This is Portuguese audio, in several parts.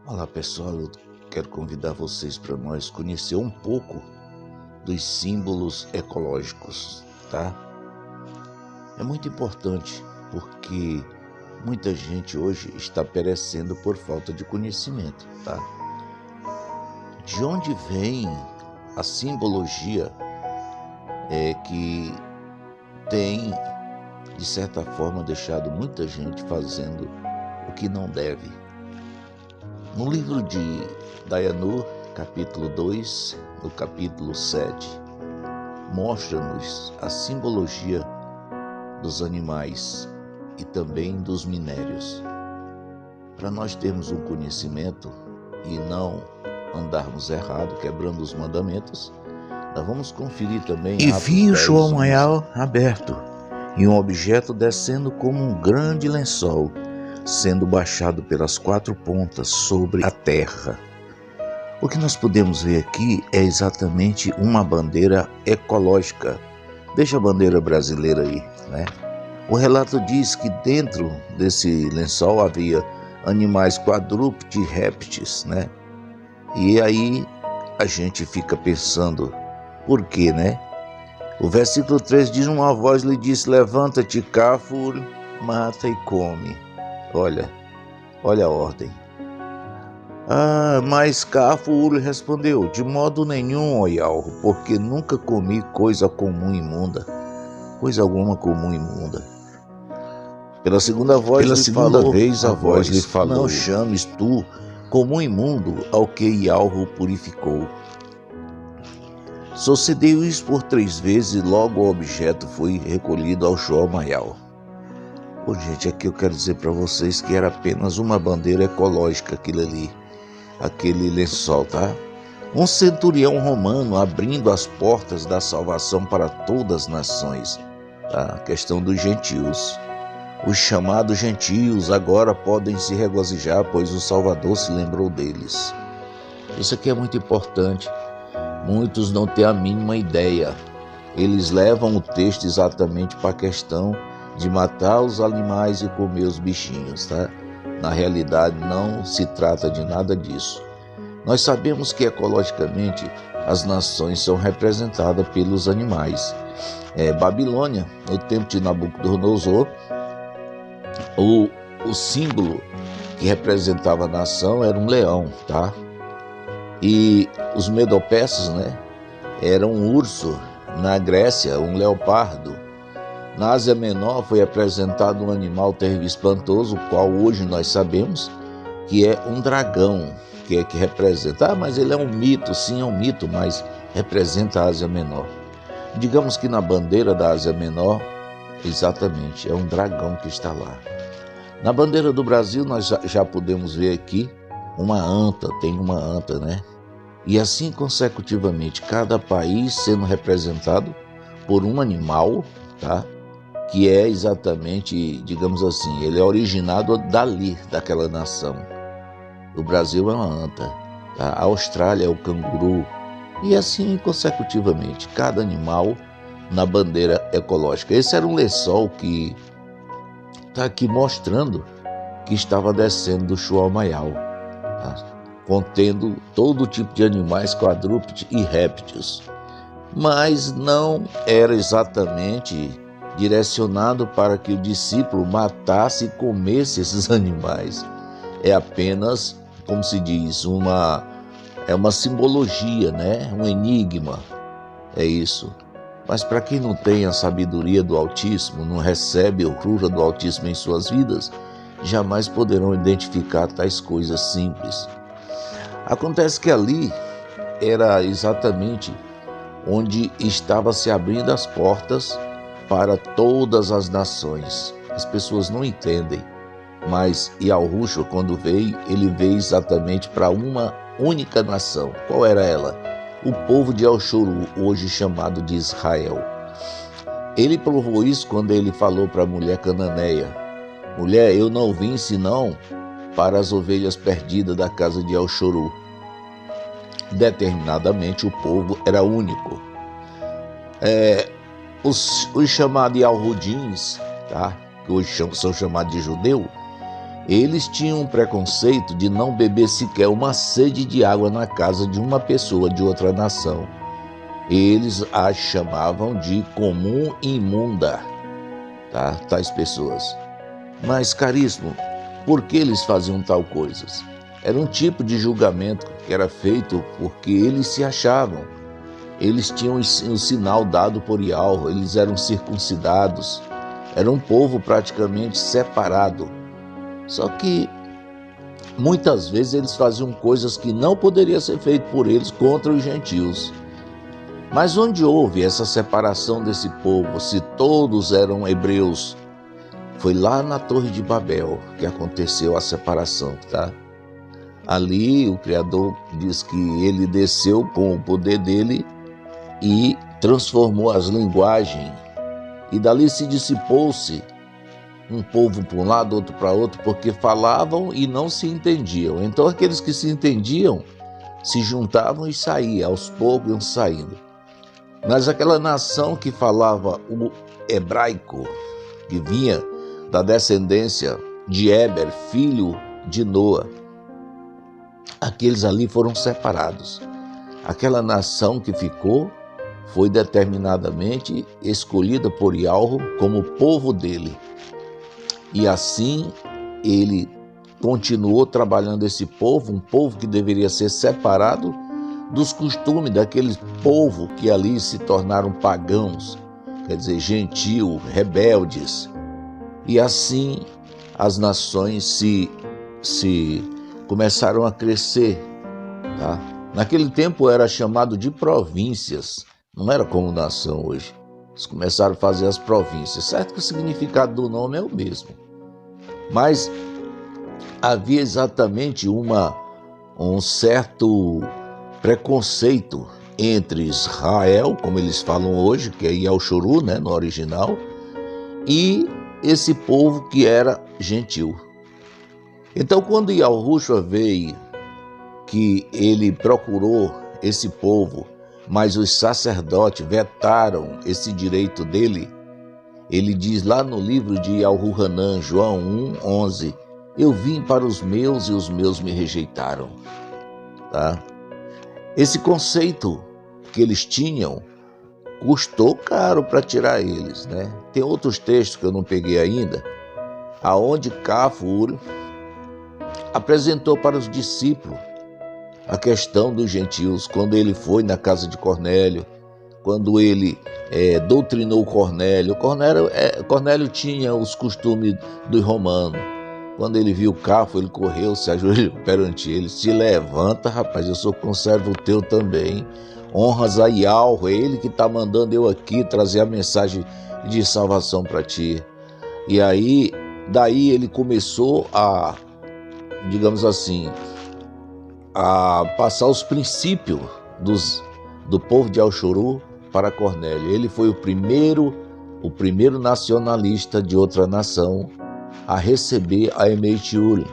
Olá pessoal, eu quero convidar vocês para nós conhecer um pouco dos símbolos ecológicos, tá? É muito importante porque muita gente hoje está perecendo por falta de conhecimento, tá? De onde vem a simbologia que tem, de certa forma, deixado muita gente fazendo o que não deve? No livro de Dayanur, capítulo 2, no capítulo 7, mostra-nos a simbologia dos animais e também dos minérios. Para nós termos um conhecimento e não andarmos errado, quebrando os mandamentos, nós vamos conferir também E vi o João 11. Maial aberto, e um objeto descendo como um grande lençol, sendo baixado pelas 4 pontas sobre a terra. O que nós podemos ver aqui é exatamente uma bandeira ecológica. Veja a bandeira brasileira aí, né? O relato diz que dentro desse lençol havia animais quadrúpedes e répteis, né? E aí a gente fica pensando, por quê, né? O versículo 3 diz: uma voz lhe disse: levanta-te, Cafur, mata e come. Olha a ordem. Mas Cafur respondeu: de modo nenhum, ó Ialro, porque nunca comi coisa comum e imunda. Coisa alguma comum e imunda. Pela segunda vez a voz lhe falou: não chames tu como imundo ao que Ialro purificou. Sucedeu isso por 3 vezes e logo o objeto foi recolhido ao João Maial. Gente, aqui eu quero dizer para vocês que era apenas uma bandeira ecológica aquilo ali, aquele lençol, tá? Um centurião romano abrindo as portas da salvação para todas as nações, tá? A questão dos gentios. Os chamados gentios agora podem se regozijar, pois o Salvador se lembrou deles. Isso aqui é muito importante. Muitos não têm a mínima ideia. Eles levam o texto exatamente para a questão de matar os animais e comer os bichinhos, tá? Na realidade, não se trata de nada disso. Nós sabemos que ecologicamente as nações são representadas pelos animais. Babilônia, no tempo de Nabucodonosor, o símbolo que representava a nação era um leão, tá? E os medo-persas, né, eram um urso. Na Grécia, um leopardo. Na Ásia Menor foi apresentado um animal terrível e espantoso, o qual hoje nós sabemos que é um dragão, que representa. Mas ele é um mito, sim, é um mito, mas representa a Ásia Menor. Digamos que na bandeira da Ásia Menor, exatamente, é um dragão que está lá. Na bandeira do Brasil, nós já podemos ver aqui uma anta, tem uma anta, né? E assim consecutivamente, cada país sendo representado por um animal, tá? Que é exatamente, digamos assim, ele é originado dali, daquela nação. O Brasil é uma anta, tá? A Austrália é o canguru, e assim consecutivamente, cada animal na bandeira ecológica. Esse era um lençol que está aqui mostrando que estava descendo do João Maial, tá? Contendo todo tipo de animais quadrúpedes e répteis, mas não era exatamente direcionado para que o discípulo matasse e comesse esses animais. É apenas, como se diz, uma simbologia, né? Um enigma, é isso. Mas para quem não tem a sabedoria do Altíssimo, não recebe a cura do Altíssimo em suas vidas, jamais poderão identificar tais coisas simples. Acontece que ali era exatamente onde estava se abrindo as portas para todas as nações. As pessoas não entendem, mas Yahushua, quando veio, ele veio exatamente para uma única nação. Qual era ela? O povo de El-Shuru, hoje chamado de Israel. Ele provou isso quando ele falou para a mulher cananeia: mulher, eu não vim senão para as ovelhas perdidas da casa de El-Shuru. Determinadamente o povo era único. Os chamados Yahudins, tá? Que hoje são chamados de judeu, Eles tinham um preconceito de não beber sequer uma sede de água na casa de uma pessoa de outra nação. Eles a chamavam de comum imunda, tá? Tais pessoas. Mas, caríssimo, por que eles faziam tal coisas? Era um tipo de julgamento que era feito porque eles se achavam. Eles tinham o sinal dado por Yahweh, eles eram circuncidados. Era um povo praticamente separado. Só que muitas vezes eles faziam coisas que não poderiam ser feitas por eles contra os gentios. Mas onde houve essa separação desse povo, se todos eram hebreus? Foi lá na Torre de Babel que aconteceu a separação, tá? Ali o Criador diz que ele desceu com o poder dele e transformou as linguagens. E dali se dissipou-se um povo para um lado, outro para outro, porque falavam e não se entendiam. Então aqueles que se entendiam se juntavam e saíam, aos poucos iam saindo. Mas aquela nação que falava o hebraico, que vinha da descendência de Éber, filho de Noa, aqueles ali foram separados. Aquela nação que ficou foi determinadamente escolhida por Yahweh como povo dele. E assim ele continuou trabalhando esse povo, um povo que deveria ser separado dos costumes daquele povo que ali se tornaram pagãos, quer dizer, gentil, rebeldes. E assim as nações se começaram a crescer, tá? Naquele tempo era chamado de províncias, não era como nação hoje. Eles começaram a fazer as províncias. Certo que o significado do nome é o mesmo, mas havia exatamente um certo preconceito entre Israel, como eles falam hoje, que é Yahshuru, né, no original, e esse povo que era gentil. Então, quando Yahushua veio, que ele procurou esse povo, mas os sacerdotes vetaram esse direito dele, ele diz lá no livro de Yahuhanan, João 1:11, eu vim para os meus e os meus me rejeitaram. Tá? Esse conceito que eles tinham custou caro para tirar eles, né? Tem outros textos que eu não peguei ainda, aonde Cafur apresentou para os discípulos a questão dos gentios, quando ele foi na casa de Cornélio, quando ele doutrinou Cornélio. Cornélio tinha os costumes dos romanos. Quando ele viu Cafo, ele correu, se ajoelhou perante ele, se levanta, rapaz, eu sou conservo teu também, honras a Yahweh, é ele que está mandando eu aqui trazer a mensagem de salvação para ti. E aí, daí ele começou a, digamos assim, a passar os princípios do povo de Yahshuru para Cornélio. Ele foi o primeiro nacionalista de outra nação a receber a Emet Urim.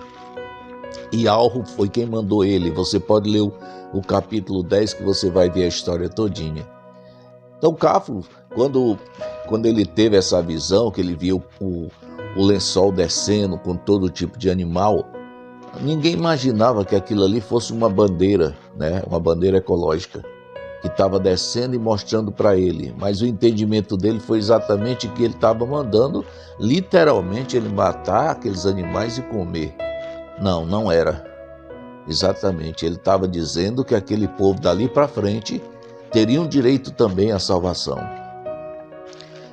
E Yahweh foi quem mandou ele. Você pode ler o capítulo 10 que você vai ver a história todinha. Então Cafo, quando ele teve essa visão, que ele viu o lençol descendo com todo tipo de animal, ninguém imaginava que aquilo ali fosse uma bandeira, né? Uma bandeira ecológica que estava descendo e mostrando para ele. Mas o entendimento dele foi exatamente que ele estava mandando, literalmente, ele matar aqueles animais e comer. Não, não era. Exatamente, ele estava dizendo que aquele povo dali para frente teriam direito também à salvação.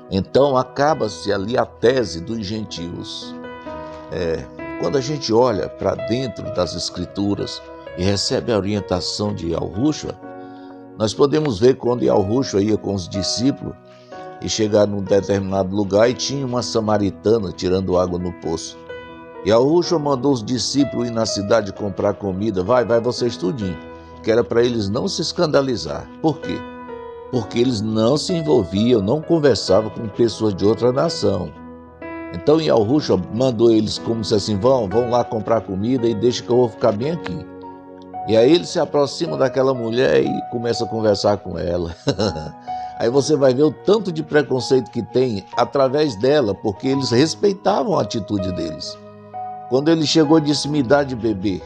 Então acaba-se ali a tese dos gentios. Quando a gente olha para dentro das Escrituras e recebe a orientação de Yahushua, nós podemos ver quando Yahushua ia com os discípulos e chegar num determinado lugar e tinha uma samaritana tirando água no poço. Yahushua mandou os discípulos ir na cidade comprar comida. Vai vocês tudinho, que era para eles não se escandalizar. Por quê? Porque eles não se envolviam, não conversavam com pessoas de outra nação. Então Yahushua mandou eles como se assim, vão lá comprar comida e deixa que eu vou ficar bem aqui. E aí ele se aproxima daquela mulher e começa a conversar com ela. Aí você vai ver o tanto de preconceito que tem através dela, porque eles respeitavam a atitude deles. Quando ele chegou, disse: me dá de beber.